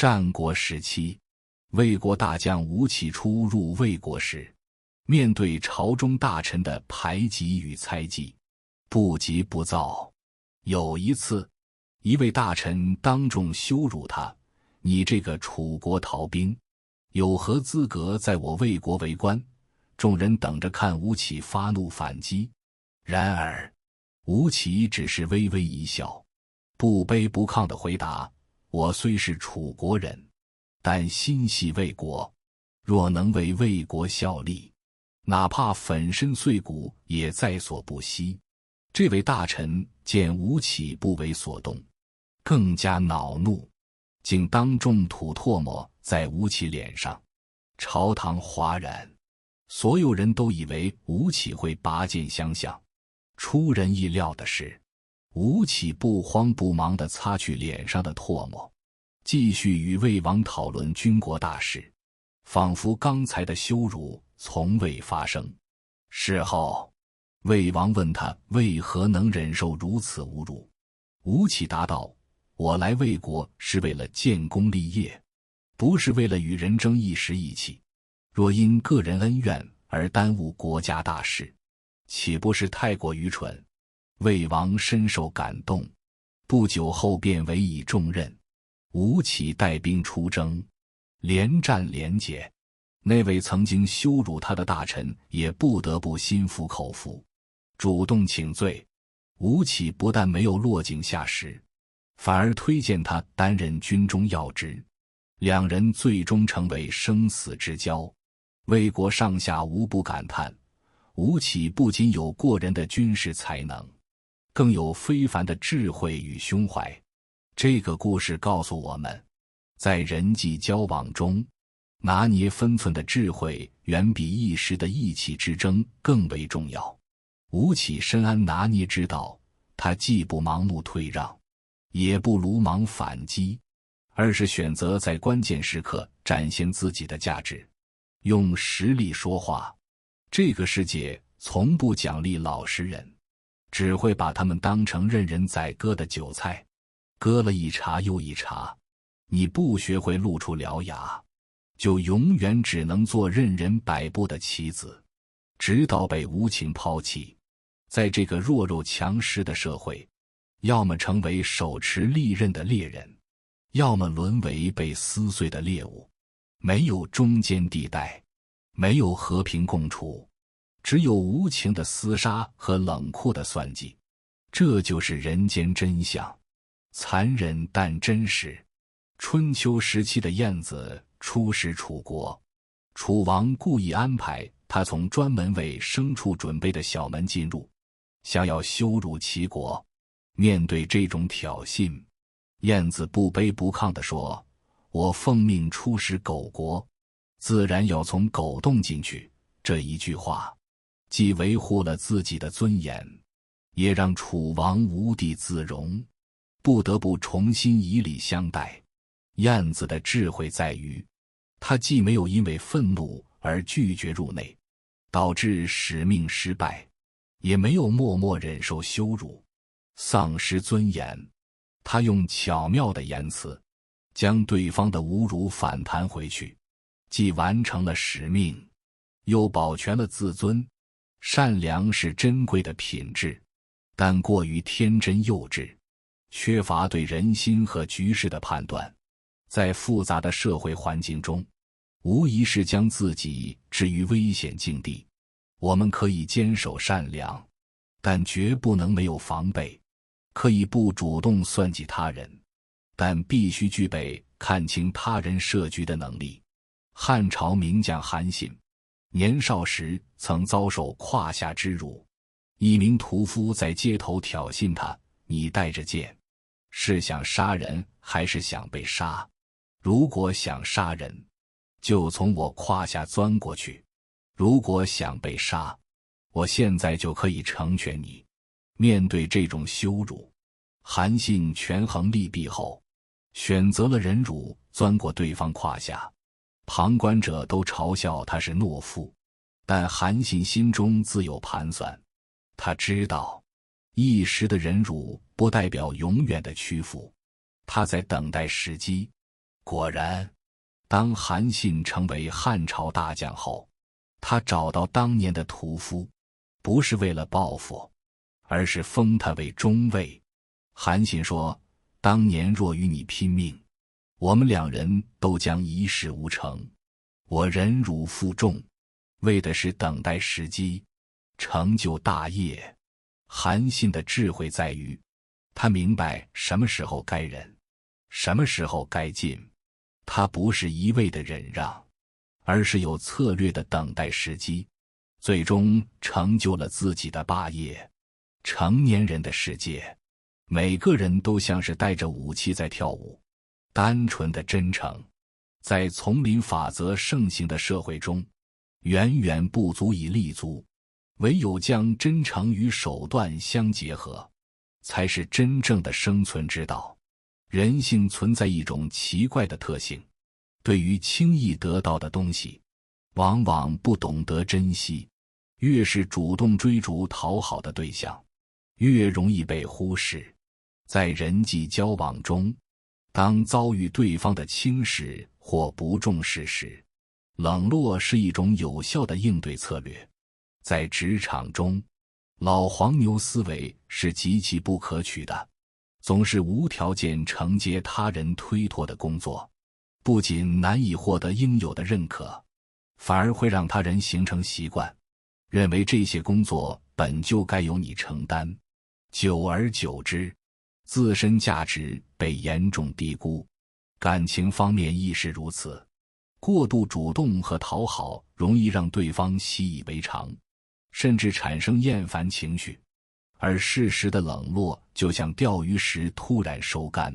战国时期，魏国大将吴起初入魏国时，面对朝中大臣的排挤与猜忌，不急不躁。有一次，一位大臣当众羞辱他：“你这个楚国逃兵，有何资格在我魏国为官？”众人等着看吴起发怒反击。然而，吴起只是微微一笑，不卑不亢地回答：“我虽是楚国人，但心系魏国，若能为魏国效力，哪怕粉身碎骨也在所不惜。”这位大臣见吴起不为所动，更加恼怒，竟当众吐唾沫在吴起脸上。朝堂哗然，所有人都以为吴起会拔剑相向。出人意料的是，吴起不慌不忙地擦去脸上的唾沫，继续与魏王讨论军国大事，仿佛刚才的羞辱从未发生。事后，魏王问他为何能忍受如此侮辱。吴起答道：“我来魏国是为了建功立业，不是为了与人争一时义气。若因个人恩怨而耽误国家大事，岂不是太过愚蠢？”魏王深受感动，不久后便委以重任。吴起带兵出征，连战连捷，那位曾经羞辱他的大臣也不得不心服口服，主动请罪。吴起不但没有落井下石，反而推荐他担任军中要职，两人最终成为生死之交。魏国上下无不感叹，吴起不仅有过人的军事才能，更有非凡的智慧与胸怀。这个故事告诉我们，在人际交往中，拿捏分寸的智慧远比一时的意气之争更为重要。吴起深谙拿捏之道，他既不盲目退让，也不鲁莽反击，而是选择在关键时刻展现自己的价值，用实力说话。这个世界从不奖励老实人，只会把他们当成任人宰割的韭菜，割了一茬又一茬。你不学会露出獠牙，就永远只能做任人摆布的棋子，直到被无情抛弃。在这个弱肉强食的社会，要么成为手持利刃的猎人，要么沦为被撕碎的猎物。没有中间地带，没有和平共处，只有无情的厮杀和冷酷的算计。这就是人间真相，残忍但真实。春秋时期的晏子出使楚国，楚王故意安排他从专门为牲畜准备的小门进入，想要羞辱齐国。面对这种挑衅，晏子不卑不亢地说：“我奉命出使狗国，自然要从狗洞进去。”这一句话既维护了自己的尊严，也让楚王无地自容，不得不重新以礼相待。晏子的智慧在于，他既没有因为愤怒而拒绝入内，导致使命失败，也没有默默忍受羞辱，丧失尊严。他用巧妙的言辞，将对方的侮辱反弹回去，既完成了使命，又保全了自尊。善良是珍贵的品质，但过于天真幼稚，缺乏对人心和局势的判断，在复杂的社会环境中，无疑是将自己置于危险境地。我们可以坚守善良，但绝不能没有防备；可以不主动算计他人，但必须具备看清他人设局的能力。汉朝名将韩信，年少时曾遭受胯下之辱，一名屠夫在街头挑衅他：“你带着剑，是想杀人还是想被杀？如果想杀人，就从我胯下钻过去；如果想被杀，我现在就可以成全你。”面对这种羞辱，韩信权衡利弊后，选择了忍辱，钻过对方胯下。旁观者都嘲笑他是懦夫，但韩信心中自有盘算。他知道，一时的忍辱不代表永远的屈服，他在等待时机，果然，当韩信成为汉朝大将后，他找到当年的屠夫，不是为了报复，而是封他为中尉。韩信说，当年若与你拼命，我们两人都将一事无成，我忍辱负重，为的是等待时机，成就大业。韩信的智慧在于，他明白什么时候该忍，什么时候该进。他不是一味的忍让，而是有策略的等待时机，最终成就了自己的霸业。成年人的世界，每个人都像是带着武器在跳舞，单纯的真诚，在丛林法则盛行的社会中，远远不足以立足。唯有将真诚与手段相结合，才是真正的生存之道。人性存在一种奇怪的特性，对于轻易得到的东西，往往不懂得珍惜。越是主动追逐讨好的对象，越容易被忽视。在人际交往中，当遭遇对方的轻视或不重视时，冷落是一种有效的应对策略。在职场中，老黄牛思维是极其不可取的，总是无条件承接他人推脱的工作，不仅难以获得应有的认可，反而会让他人形成习惯，认为这些工作本就该由你承担。久而久之，自身价值被严重低估。感情方面亦是如此，过度主动和讨好容易让对方习以为常，甚至产生厌烦情绪，而适时的冷落就像钓鱼时突然收竿，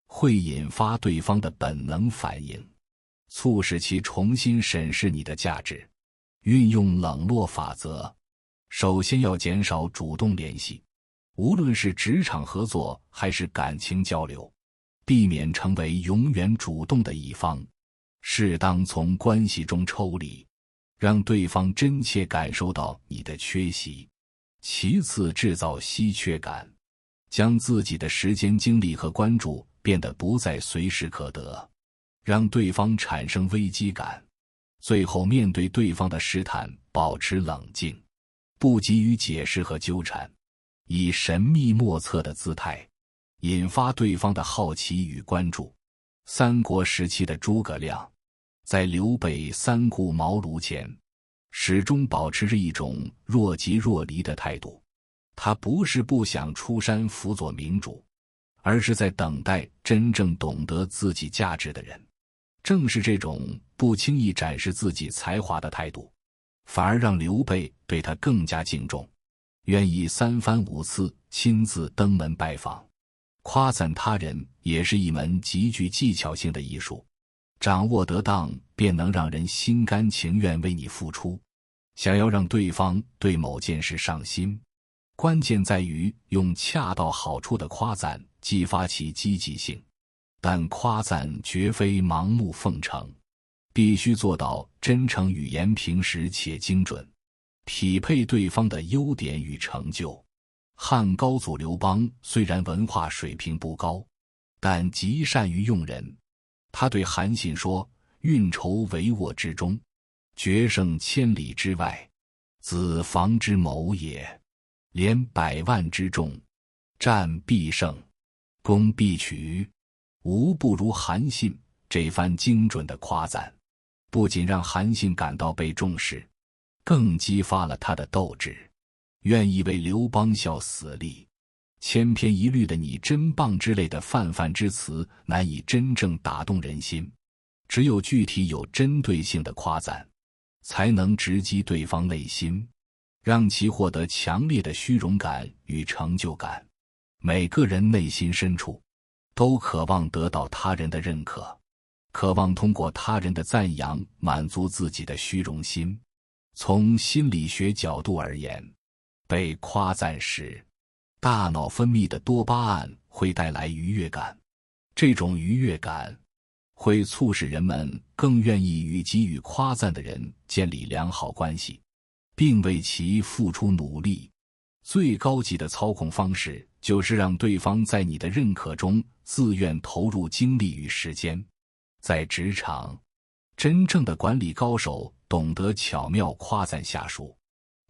会引发对方的本能反应，促使其重新审视你的价值。运用冷落法则，首先要减少主动联系，无论是职场合作还是感情交流，避免成为永远主动的一方，适当从关系中抽离，让对方真切感受到你的缺席。其次，制造稀缺感，将自己的时间、精力和关注变得不再随时可得，让对方产生危机感。最后，面对对方的试探，保持冷静，不急于解释和纠缠，以神秘莫测的姿态引发对方的好奇与关注。三国时期的诸葛亮，在刘备三顾茅庐前，始终保持着一种若即若离的态度。他不是不想出山辅佐明主，而是在等待真正懂得自己价值的人。正是这种不轻易展示自己才华的态度，反而让刘备对他更加敬重，愿意三番五次亲自登门拜访。夸赞他人也是一门极具技巧性的艺术，掌握得当，便能让人心甘情愿为你付出。想要让对方对某件事上心，关键在于用恰到好处的夸赞激发其积极性。但夸赞绝非盲目奉承，必须做到真诚语言平实且精准，匹配对方的优点与成就。汉高祖刘邦虽然文化水平不高，但极善于用人。他对韩信说，运筹帷幄之中，决胜千里之外，子房之谋也。连100万之众，战必胜，攻必取，无不如韩信。这番精准的夸赞，不仅让韩信感到被重视，更激发了他的斗志，愿意为刘邦效死力。千篇一律的你真棒之类的泛泛之词难以真正打动人心，只有具体有针对性的夸赞，才能直击对方内心，让其获得强烈的虚荣感与成就感。每个人内心深处都渴望得到他人的认可，渴望通过他人的赞扬满足自己的虚荣心。从心理学角度而言，被夸赞时，大脑分泌的多巴胺会带来愉悦感，这种愉悦感会促使人们更愿意与给予夸赞的人建立良好关系，并为其付出努力。最高级的操控方式就是让对方在你的认可中自愿投入精力与时间。在职场，真正的管理高手懂得巧妙夸赞下属，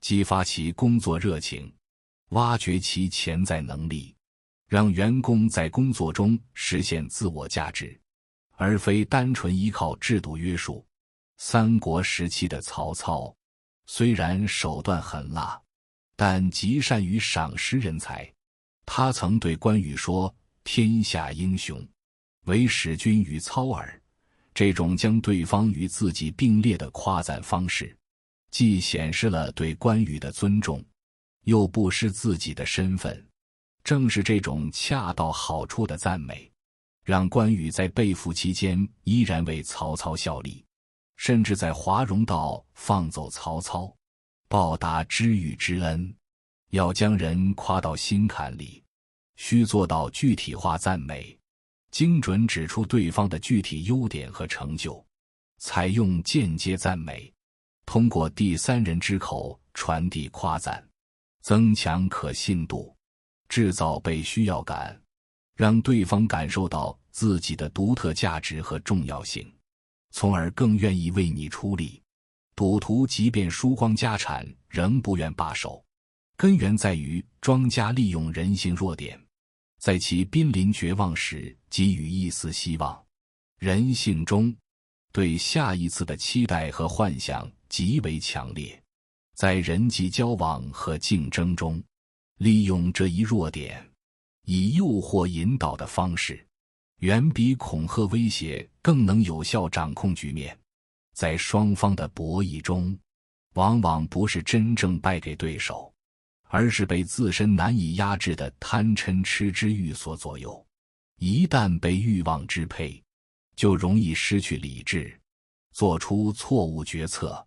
激发其工作热情，挖掘其潜在能力，让员工在工作中实现自我价值，而非单纯依靠制度约束。三国时期的曹操，虽然手段狠辣，但极善于赏识人才。他曾对关羽说：“天下英雄，唯使君与操耳。”这种将对方与自己并列的夸赞方式，既显示了对关羽的尊重，又不失自己的身份。正是这种恰到好处的赞美，让关羽在被俘期间依然为曹操效力，甚至在华容道放走曹操，报答知遇之恩。要将人夸到心坎里，需做到具体化赞美，精准指出对方的具体优点和成就。采用间接赞美，通过第三人之口传递夸赞，增强可信度，制造被需要感，让对方感受到自己的独特价值和重要性，从而更愿意为你出力。赌徒即便输光家产，仍不愿罢手，根源在于庄家利用人性弱点，在其濒临绝望时给予一丝希望。人性中对下一次的期待和幻想极为强烈，在人际交往和竞争中，利用这一弱点，以诱惑引导的方式，远比恐吓威胁更能有效掌控局面。在双方的博弈中，往往不是真正败给对手，而是被自身难以压制的贪嗔痴之欲所左右。一旦被欲望支配，就容易失去理智，做出错误决策。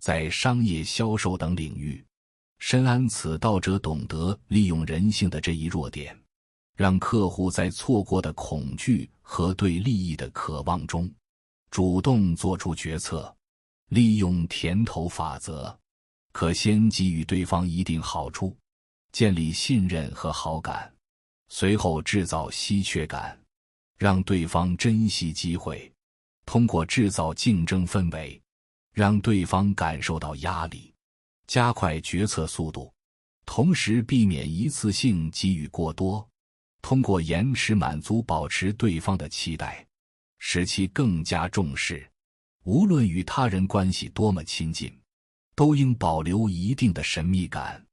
在商业销售等领域，深谙此道者懂得利用人性的这一弱点，让客户在错过的恐惧和对利益的渴望中，主动做出决策。利用甜头法则，可先给予对方一定好处，建立信任和好感，随后制造稀缺感，让对方珍惜机会。通过制造竞争氛围，让对方感受到压力，加快决策速度，同时避免一次性给予过多。通过延迟满足保持对方的期待，使其更加重视。无论与他人关系多么亲近，都应保留一定的神秘感。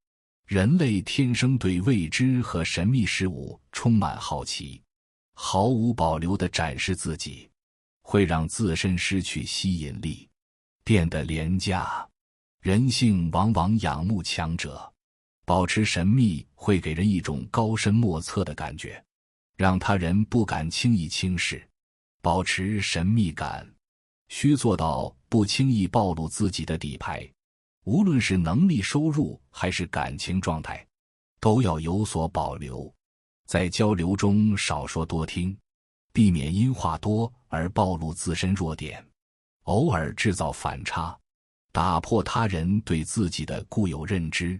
人类天生对未知和神秘事物充满好奇，毫无保留地展示自己，会让自身失去吸引力，变得廉价。人性往往仰慕强者，保持神秘会给人一种高深莫测的感觉，让他人不敢轻易轻视。保持神秘感，需做到不轻易暴露自己的底牌，无论是能力、收入还是感情状态，都要有所保留。在交流中少说多听，避免因话多而暴露自身弱点，偶尔制造反差，打破他人对自己的固有认知，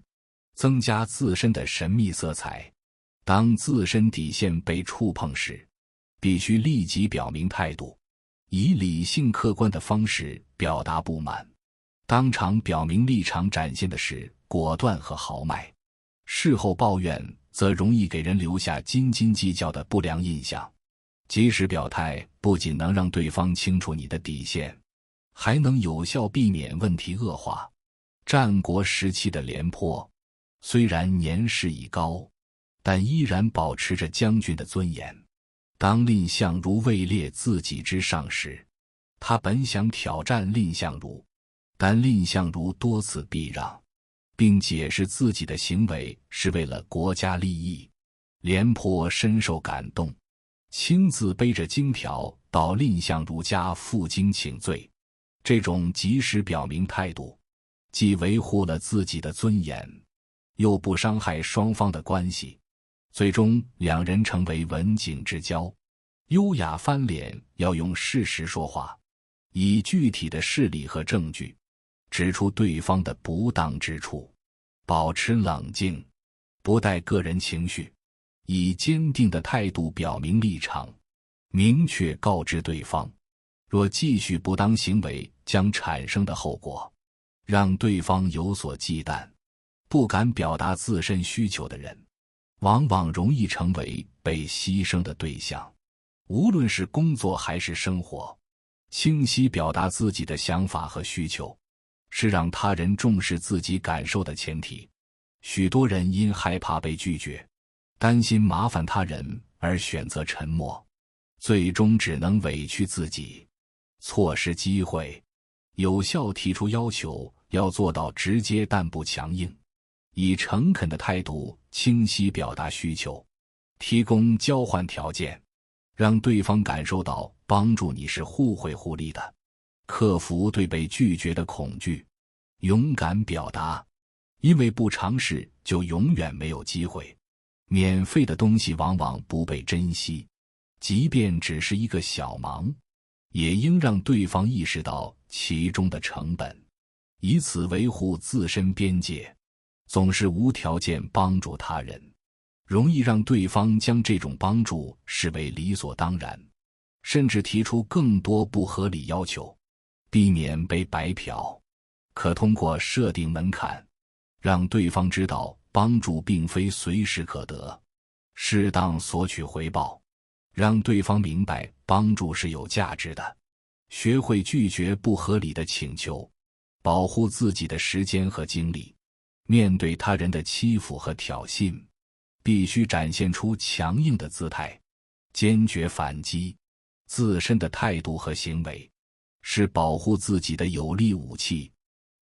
增加自身的神秘色彩。当自身底线被触碰时，必须立即表明态度，以理性客观的方式表达不满，当场表明立场，展现的是果断和豪迈。事后抱怨则容易给人留下斤斤计较的不良印象。及时表态不仅能让对方清楚你的底线，还能有效避免问题恶化。战国时期的廉颇虽然年事已高，但依然保持着将军的尊严。当蔺相如位列自己之上时，他本想挑战蔺相如，但蔺相如多次避让，并解释自己的行为是为了国家利益。廉颇深受感动，亲自背着金条到蔺相如家负荆请罪。这种及时表明态度，既维护了自己的尊严，又不伤害双方的关系。最终两人成为文景之交。优雅翻脸要用事实说话，以具体的事例和证据指出对方的不当之处，保持冷静，不带个人情绪，以坚定的态度表明立场，明确告知对方若继续不当行为将产生的后果，让对方有所忌惮，不敢表达自身需求的人，往往容易成为被牺牲的对象。无论是工作还是生活，清晰表达自己的想法和需求，是让他人重视自己感受的前提。许多人因害怕被拒绝，担心麻烦他人而选择沉默，最终只能委屈自己，错失机会。有效提出要求要做到直接但不强硬，以诚恳的态度清晰表达需求，提供交换条件，让对方感受到帮助你是互惠互利的。克服对被拒绝的恐惧，勇敢表达，因为不尝试就永远没有机会。免费的东西往往不被珍惜，即便只是一个小忙，也应让对方意识到其中的成本，以此维护自身边界。总是无条件帮助他人，容易让对方将这种帮助视为理所当然，甚至提出更多不合理要求，避免被白嫖。可通过设定门槛，让对方知道帮助并非随时可得，适当索取回报，让对方明白帮助是有价值的。学会拒绝不合理的请求，保护自己的时间和精力。面对他人的欺负和挑衅，必须展现出强硬的姿态，坚决反击。自身的态度和行为是保护自己的有力武器，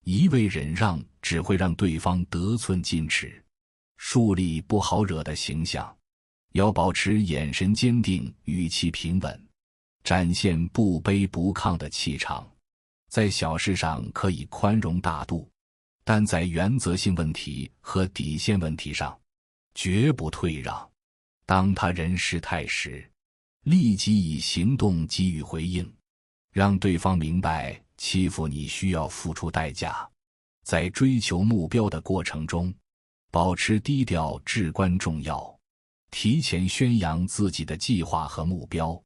一味忍让只会让对方得寸进尺，树立不好惹的形象。要保持眼神坚定，语气平稳，展现不卑不亢的气场。在小事上可以宽容大度，但在原则性问题和底线问题上，绝不退让。当他人失态时，立即以行动给予回应，让对方明白欺负你需要付出代价。在追求目标的过程中，保持低调至关重要。提前宣扬自己的计划和目标，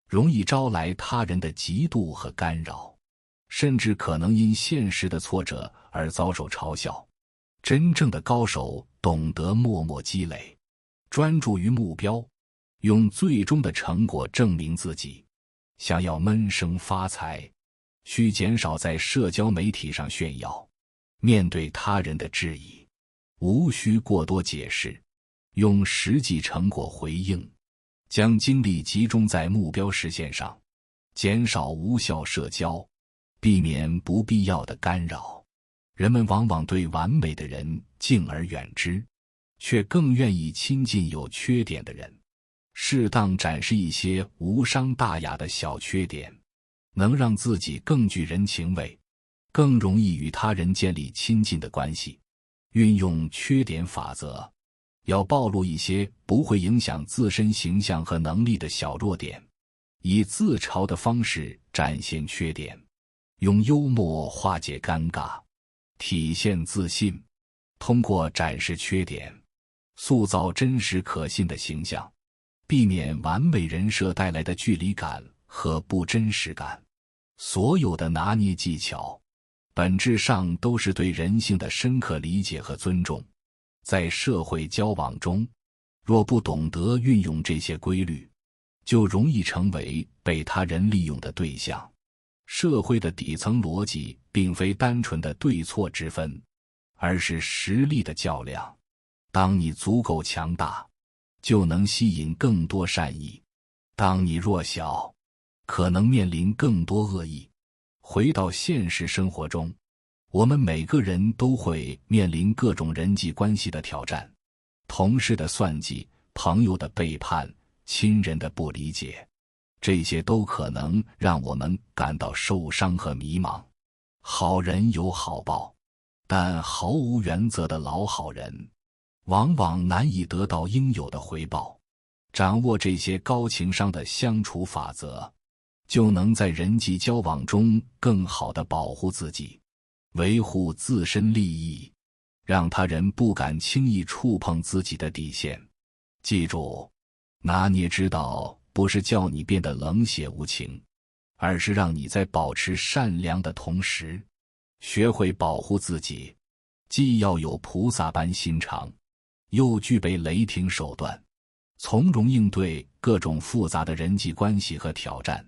容易招来他人的嫉妒和干扰，甚至可能因现实的挫折而遭受嘲笑。真正的高手懂得默默积累，专注于目标，用最终的成果证明自己。想要闷声发财，需减少在社交媒体上炫耀。面对他人的质疑，无需过多解释，用实际成果回应，将精力集中在目标实现上，减少无效社交，避免不必要的干扰。人们往往对完美的人敬而远之，却更愿意亲近有缺点的人。适当展示一些无伤大雅的小缺点，能让自己更具人情味，更容易与他人建立亲近的关系。运用缺点法则，要暴露一些不会影响自身形象和能力的小弱点，以自嘲的方式展现缺点，用幽默化解尴尬，体现自信。通过展示缺点，塑造真实可信的形象，避免完美人设带来的距离感和不真实感。所有的拿捏技巧，本质上都是对人性的深刻理解和尊重。在社会交往中，若不懂得运用这些规律，就容易成为被他人利用的对象。社会的底层逻辑并非单纯的对错之分，而是实力的较量。当你足够强大，就能吸引更多善意；当你弱小，可能面临更多恶意。回到现实生活中，我们每个人都会面临各种人际关系的挑战，同事的算计，朋友的背叛，亲人的不理解，这些都可能让我们感到受伤和迷茫。好人有好报，但毫无原则的老好人，往往难以得到应有的回报。掌握这些高情商的相处法则，就能在人际交往中更好地保护自己，维护自身利益，让他人不敢轻易触碰自己的底线。记住，拿捏之道不是叫你变得冷血无情，而是让你在保持善良的同时，学会保护自己，既要有菩萨般心肠，又具备雷霆手段，从容应对各种复杂的人际关系和挑战。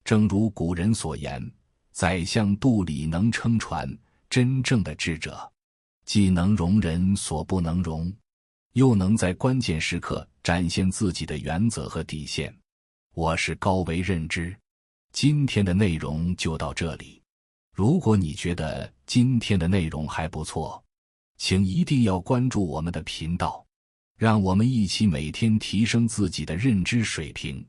正如古人所言，宰相肚里能撑船，真正的智者，既能容人所不能容，又能在关键时刻展现自己的原则和底线。我是高维认知，今天的内容就到这里。如果你觉得今天的内容还不错，请一定要关注我们的频道，让我们一起每天提升自己的认知水平。